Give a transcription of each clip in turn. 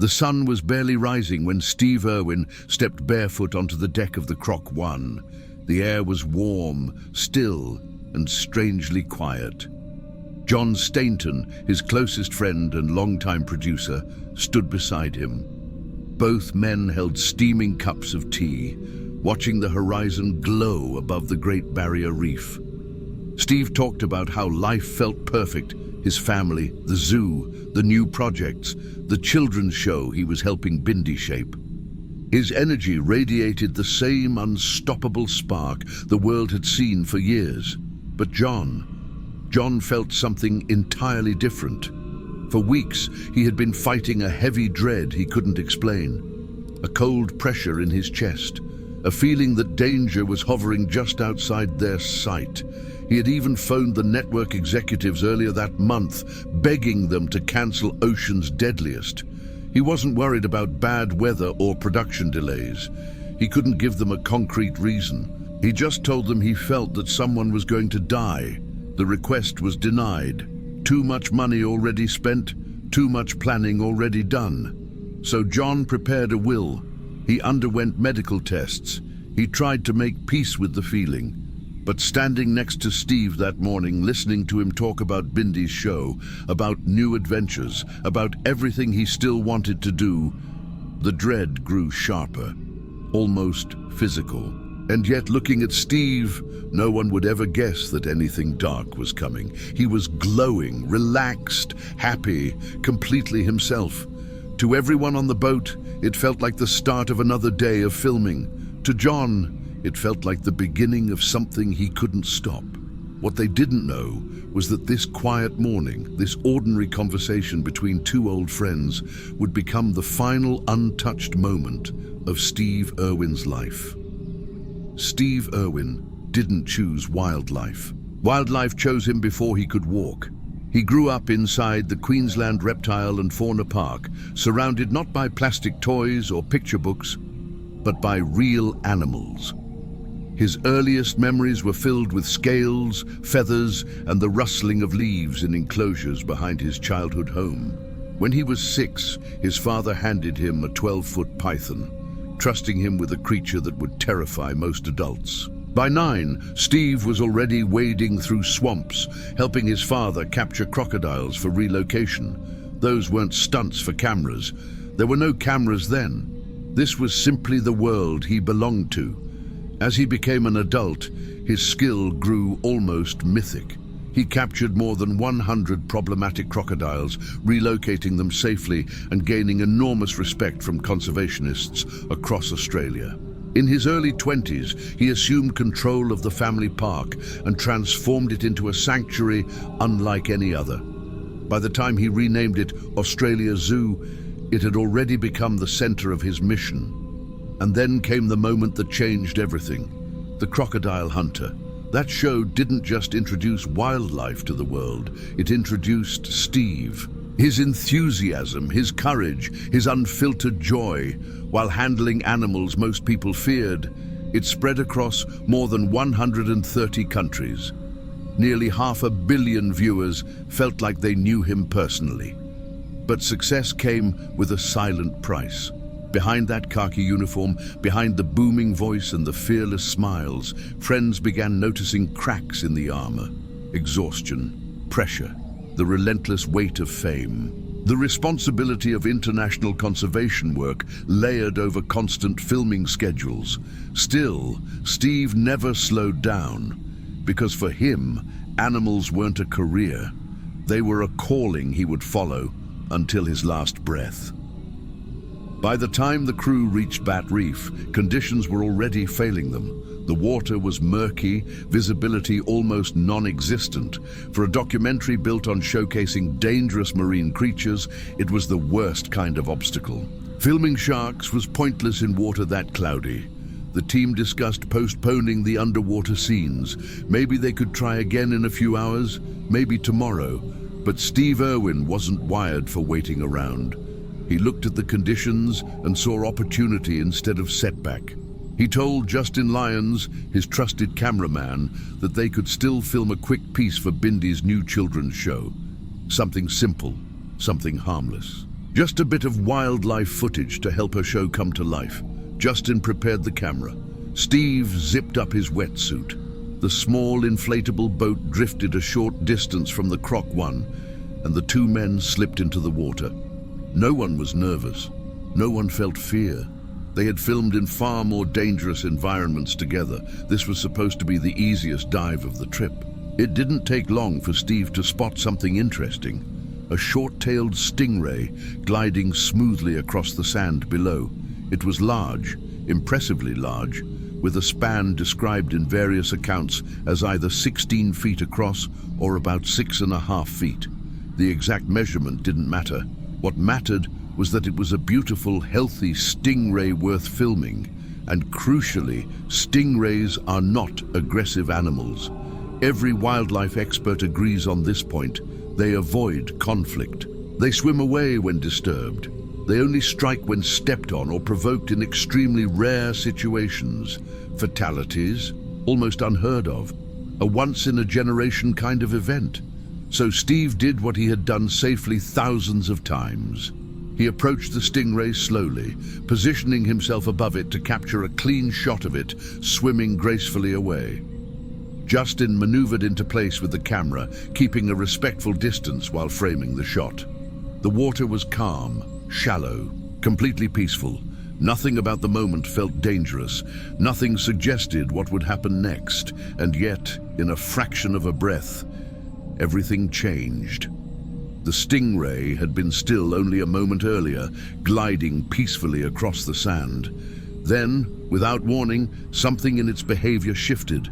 The sun was barely rising when Steve Irwin stepped barefoot onto the deck of the Croc 1. The air was warm, still, and strangely quiet. John Stainton, his closest friend and longtime producer, stood beside him. Both men held steaming cups of tea, watching the horizon glow above the Great Barrier Reef. Steve talked about how life felt perfect, his family, the zoo, the new projects, the children's show he was helping Bindi shape. His energy radiated the same unstoppable spark the world had seen for years. But John felt something entirely different. For weeks, he had been fighting a heavy dread he couldn't explain. A cold pressure in his chest, a feeling that danger was hovering just outside their sight. He had even phoned the network executives earlier that month, begging them to cancel Ocean's Deadliest. He wasn't worried about bad weather or production delays. He couldn't give them a concrete reason. He just told them he felt that someone was going to die. The request was denied. Too much money already spent, too much planning already done. So John prepared a will. He underwent medical tests. He tried to make peace with the feeling. But standing next to Steve that morning, listening to him talk about Bindi's show, about new adventures, about everything he still wanted to do, the dread grew sharper, almost physical. And yet, looking at Steve, no one would ever guess that anything dark was coming. He was glowing, relaxed, happy, completely himself. To everyone on the boat, it felt like the start of another day of filming. To John, it felt like the beginning of something he couldn't stop. What they didn't know was that this quiet morning, this ordinary conversation between two old friends, would become the final untouched moment of Steve Irwin's life. Steve Irwin didn't choose wildlife. Wildlife chose him before he could walk. He grew up inside the Queensland Reptile and Fauna Park, surrounded not by plastic toys or picture books, but by real animals. His earliest memories were filled with scales, feathers, and the rustling of leaves in enclosures behind his childhood home. When he was 6, his father handed him a 12-foot python, trusting him with a creature that would terrify most adults. By 9, Steve was already wading through swamps, helping his father capture crocodiles for relocation. Those weren't stunts for cameras. There were no cameras then. This was simply the world he belonged to. As he became an adult, his skill grew almost mythic. He captured more than 100 problematic crocodiles, relocating them safely and gaining enormous respect from conservationists across Australia. In his early 20s, he assumed control of the family park and transformed it into a sanctuary unlike any other. By the time he renamed it Australia Zoo, it had already become the center of his mission. And then came the moment that changed everything. The Crocodile Hunter. That show didn't just introduce wildlife to the world, it introduced Steve. His enthusiasm, his courage, his unfiltered joy, while handling animals most people feared, it spread across more than 130 countries. Nearly 500 million viewers felt like they knew him personally. But success came with a silent price. Behind that khaki uniform, behind the booming voice and the fearless smiles, friends began noticing cracks in the armor, exhaustion, pressure, the relentless weight of fame. The responsibility of international conservation work layered over constant filming schedules. Still, Steve never slowed down, because for him, animals weren't a career. They were a calling he would follow until his last breath. By the time the crew reached Bat Reef, conditions were already failing them. The water was murky, visibility almost non-existent. For a documentary built on showcasing dangerous marine creatures, it was the worst kind of obstacle. Filming sharks was pointless in water that cloudy. The team discussed postponing the underwater scenes. Maybe they could try again in a few hours, maybe tomorrow. But Steve Irwin wasn't wired for waiting around. He looked at the conditions and saw opportunity instead of setback. He told Justin Lyons, his trusted cameraman, that they could still film a quick piece for Bindi's new children's show. Something simple, something harmless. Just a bit of wildlife footage to help her show come to life. Justin prepared the camera. Steve zipped up his wetsuit. The small inflatable boat drifted a short distance from the Croc 1, and the two men slipped into the water. No one was nervous. No one felt fear. They had filmed in far more dangerous environments together. This was supposed to be the easiest dive of the trip. It didn't take long for Steve to spot something interesting. A short-tailed stingray gliding smoothly across the sand below. It was large, impressively large, with a span described in various accounts as either 16 feet across or about 6.5 feet. The exact measurement didn't matter. What mattered was that it was a beautiful, healthy stingray worth filming. And crucially, stingrays are not aggressive animals. Every wildlife expert agrees on this point. They avoid conflict. They swim away when disturbed. They only strike when stepped on or provoked in extremely rare situations. Fatalities, almost unheard of. A once-in-a-generation kind of event. So Steve did what he had done safely thousands of times. He approached the stingray slowly, positioning himself above it to capture a clean shot of it, swimming gracefully away. Justin maneuvered into place with the camera, keeping a respectful distance while framing the shot. The water was calm, shallow, completely peaceful. Nothing about the moment felt dangerous. Nothing suggested what would happen next. And yet, in a fraction of a breath, everything changed. The stingray had been still only a moment earlier, gliding peacefully across the sand. Then, without warning, something in its behavior shifted.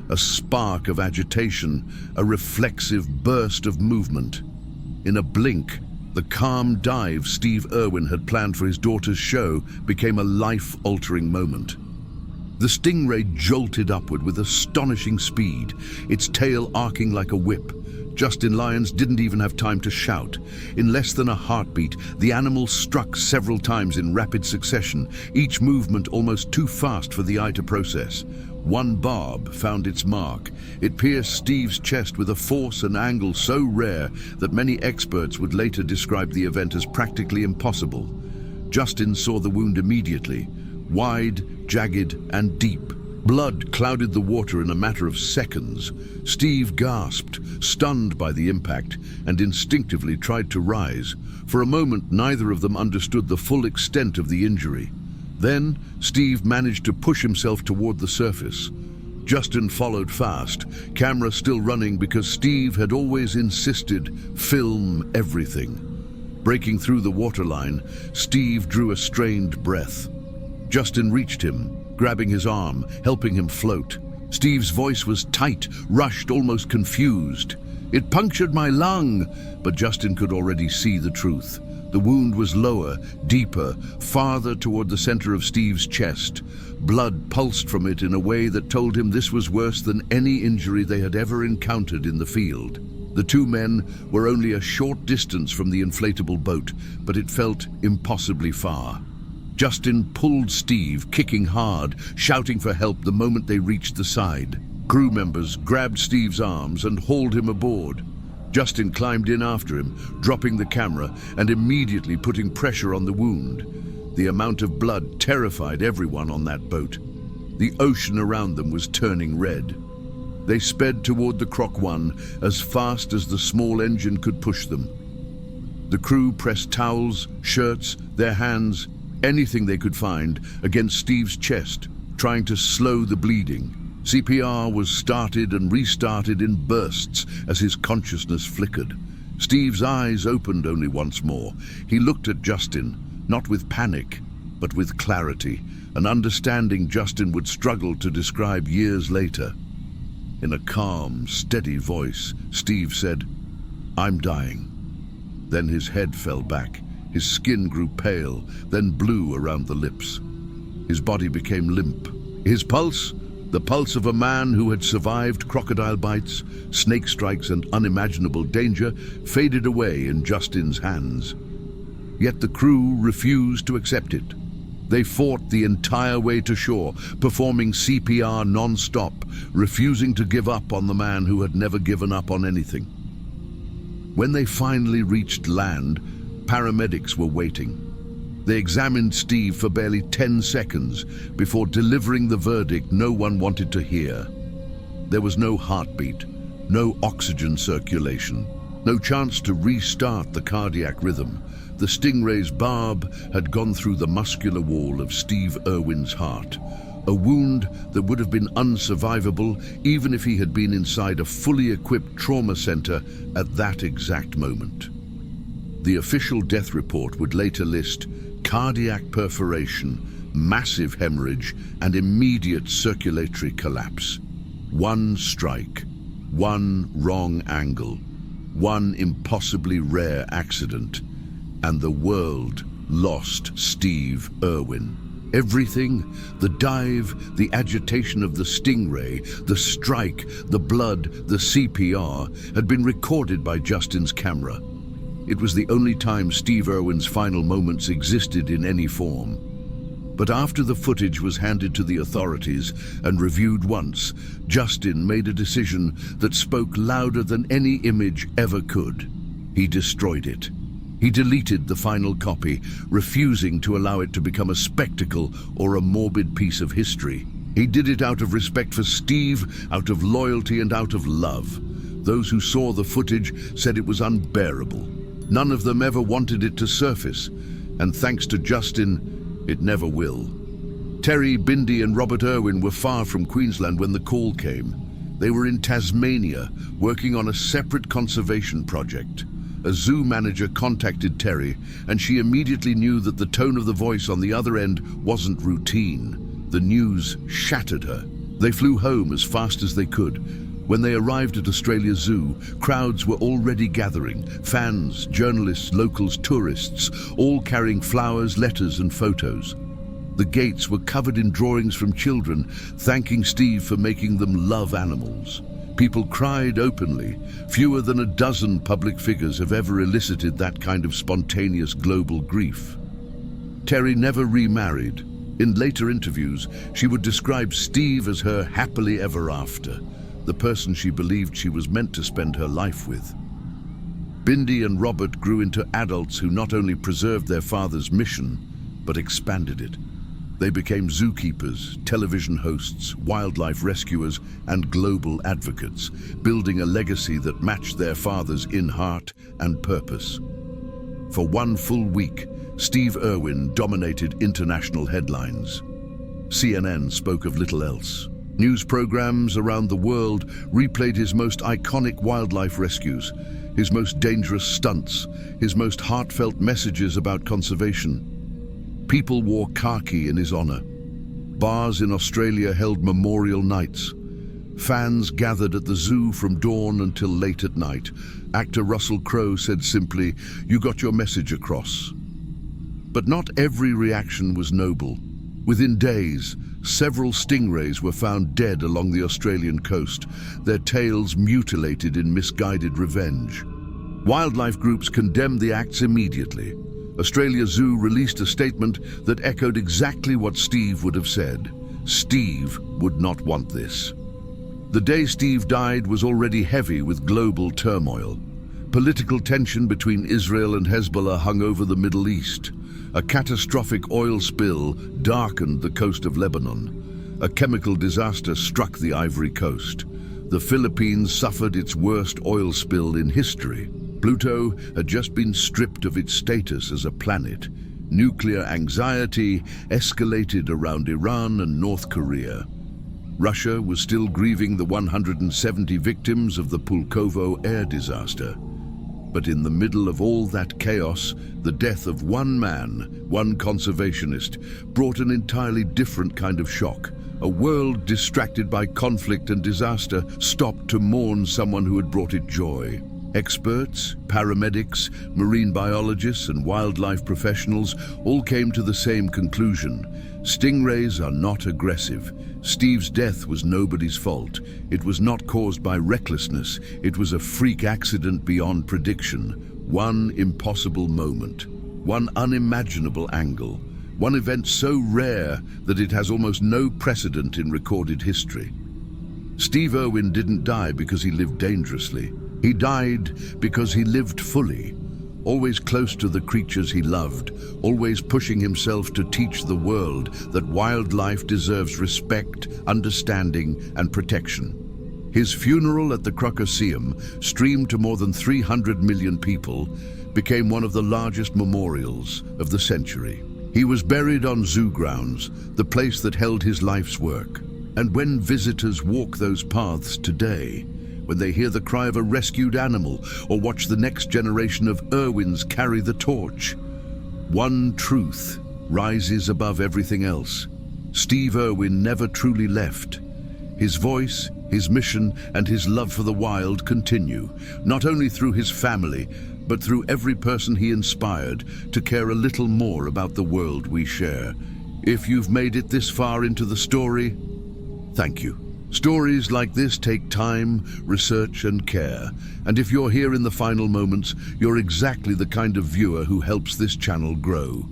A spark of agitation, a reflexive burst of movement. In a blink, the calm dive Steve Irwin had planned for his daughter's show became a life-altering moment. The stingray jolted upward with astonishing speed, its tail arcing like a whip. Justin Lyons didn't even have time to shout. In less than a heartbeat, the animal struck several times in rapid succession, each movement almost too fast for the eye to process. One barb found its mark. It pierced Steve's chest with a force and angle so rare that many experts would later describe the event as practically impossible. Justin saw the wound immediately, wide, jagged, and deep. Blood clouded the water in a matter of seconds. Steve gasped, stunned by the impact, and instinctively tried to rise. For a moment, neither of them understood the full extent of the injury. Then, Steve managed to push himself toward the surface. Justin followed fast, camera still running because Steve had always insisted, film everything. Breaking through the waterline, Steve drew a strained breath. Justin reached him, grabbing his arm, helping him float. Steve's voice was tight, rushed, almost confused. "It punctured my lung," but Justin could already see the truth. The wound was lower, deeper, farther toward the center of Steve's chest. Blood pulsed from it in a way that told him this was worse than any injury they had ever encountered in the field. The two men were only a short distance from the inflatable boat, but it felt impossibly far. Justin pulled Steve, kicking hard, shouting for help the moment they reached the side. Crew members grabbed Steve's arms and hauled him aboard. Justin climbed in after him, dropping the camera and immediately putting pressure on the wound. The amount of blood terrified everyone on that boat. The ocean around them was turning red. They sped toward the Croc 1 as fast as the small engine could push them. The crew pressed towels, shirts, their hands, anything they could find, against Steve's chest, trying to slow the bleeding. CPR was started and restarted in bursts as his consciousness flickered. Steve's eyes opened only once more. He looked at Justin, not with panic, but with clarity, an understanding Justin would struggle to describe years later. In a calm, steady voice, Steve said, "I'm dying." Then his head fell back. His skin grew pale, then blue around the lips. His body became limp. His pulse, the pulse of a man who had survived crocodile bites, snake strikes, and unimaginable danger, faded away in Justin's hands. Yet the crew refused to accept it. They fought the entire way to shore, performing CPR non-stop, refusing to give up on the man who had never given up on anything. When they finally reached land, Paramedics were waiting. They examined Steve for barely 10 seconds before delivering the verdict no one wanted to hear. There was no heartbeat, no oxygen circulation, no chance to restart the cardiac rhythm. The stingray's barb had gone through the muscular wall of Steve Irwin's heart, a wound that would have been unsurvivable even if he had been inside a fully equipped trauma center at that exact moment. The official death report would later list cardiac perforation, massive hemorrhage, and immediate circulatory collapse. One strike, one wrong angle, one impossibly rare accident, and the world lost Steve Irwin. Everything, the dive, the agitation of the stingray, the strike, the blood, the CPR, had been recorded by Justin's camera. It was the only time Steve Irwin's final moments existed in any form. But after the footage was handed to the authorities and reviewed once, Justin made a decision that spoke louder than any image ever could. He destroyed it. He deleted the final copy, refusing to allow it to become a spectacle or a morbid piece of history. He did it out of respect for Steve, out of loyalty and out of love. Those who saw the footage said it was unbearable. None of them ever wanted it to surface, and thanks to Justin, it never will. Terry, Bindi and Robert Irwin were far from Queensland when the call came. They were in Tasmania, working on a separate conservation project. A zoo manager contacted Terry, and she immediately knew that the tone of the voice on the other end wasn't routine. The news shattered her. They flew home as fast as they could. When they arrived at Australia Zoo, crowds were already gathering. Fans, journalists, locals, tourists, all carrying flowers, letters and photos. The gates were covered in drawings from children, thanking Steve for making them love animals. People cried openly. Fewer than a dozen public figures have ever elicited that kind of spontaneous global grief. Terry never remarried. In later interviews, she would describe Steve as her happily ever after, the person she believed she was meant to spend her life with. Bindi and Robert grew into adults who not only preserved their father's mission, but expanded it. They became zookeepers, television hosts, wildlife rescuers, and global advocates, building a legacy that matched their fathers in heart and purpose. For one full week, Steve Irwin dominated international headlines. CNN spoke of little else. News programs around the world replayed his most iconic wildlife rescues, his most dangerous stunts, his most heartfelt messages about conservation. People wore khaki in his honor. Bars in Australia held memorial nights. Fans gathered at the zoo from dawn until late at night. Actor Russell Crowe said simply, "You got your message across." But not every reaction was noble. Within days, several stingrays were found dead along the Australian coast, their tails mutilated in misguided revenge. Wildlife groups condemned the acts immediately. Australia Zoo released a statement that echoed exactly what Steve would have said. Steve would not want this. The day Steve died was already heavy with global turmoil. Political tension between Israel and Hezbollah hung over the Middle East. A catastrophic oil spill darkened the coast of Lebanon. A chemical disaster struck the Ivory Coast. The Philippines suffered its worst oil spill in history. Pluto had just been stripped of its status as a planet. Nuclear anxiety escalated around Iran and North Korea. Russia was still grieving the 170 victims of the Pulkovo air disaster. But in the middle of all that chaos, the death of one man, one conservationist, brought an entirely different kind of shock. A world distracted by conflict and disaster stopped to mourn someone who had brought it joy. Experts, paramedics, marine biologists, and wildlife professionals all came to the same conclusion. Stingrays are not aggressive. Steve's death was nobody's fault. It was not caused by recklessness. It was a freak accident beyond prediction. One impossible moment. One unimaginable angle. One event so rare that it has almost no precedent in recorded history. Steve Irwin didn't die because he lived dangerously. He died because he lived fully. always close to the creatures he loved, always pushing himself to teach the world that wildlife deserves respect, understanding, and protection. His funeral at the Crocodile, streamed to more than 300 million people, became one of the largest memorials of the century. He was buried on zoo grounds, the place that held his life's work. And when visitors walk those paths today, when they hear the cry of a rescued animal or watch the next generation of Irwins carry the torch, one truth rises above everything else. Steve Irwin never truly left. His voice, his mission, and his love for the wild continue, not only through his family, but through every person he inspired to care a little more about the world we share. If you've made it this far into the story, thank you. Stories like this take time, research, and care. And if you're here in the final moments, you're exactly the kind of viewer who helps this channel grow.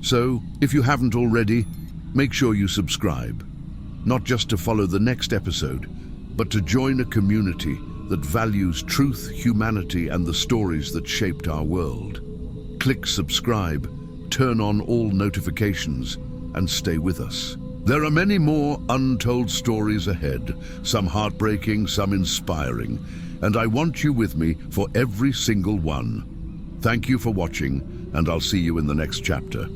So, if you haven't already, make sure you subscribe. Not just to follow the next episode, but to join a community that values truth, humanity, and the stories that shaped our world. Click subscribe, turn on all notifications, and stay with us. There are many more untold stories ahead, some heartbreaking, some inspiring, and I want you with me for every single one. Thank you for watching, and I'll see you in the next chapter.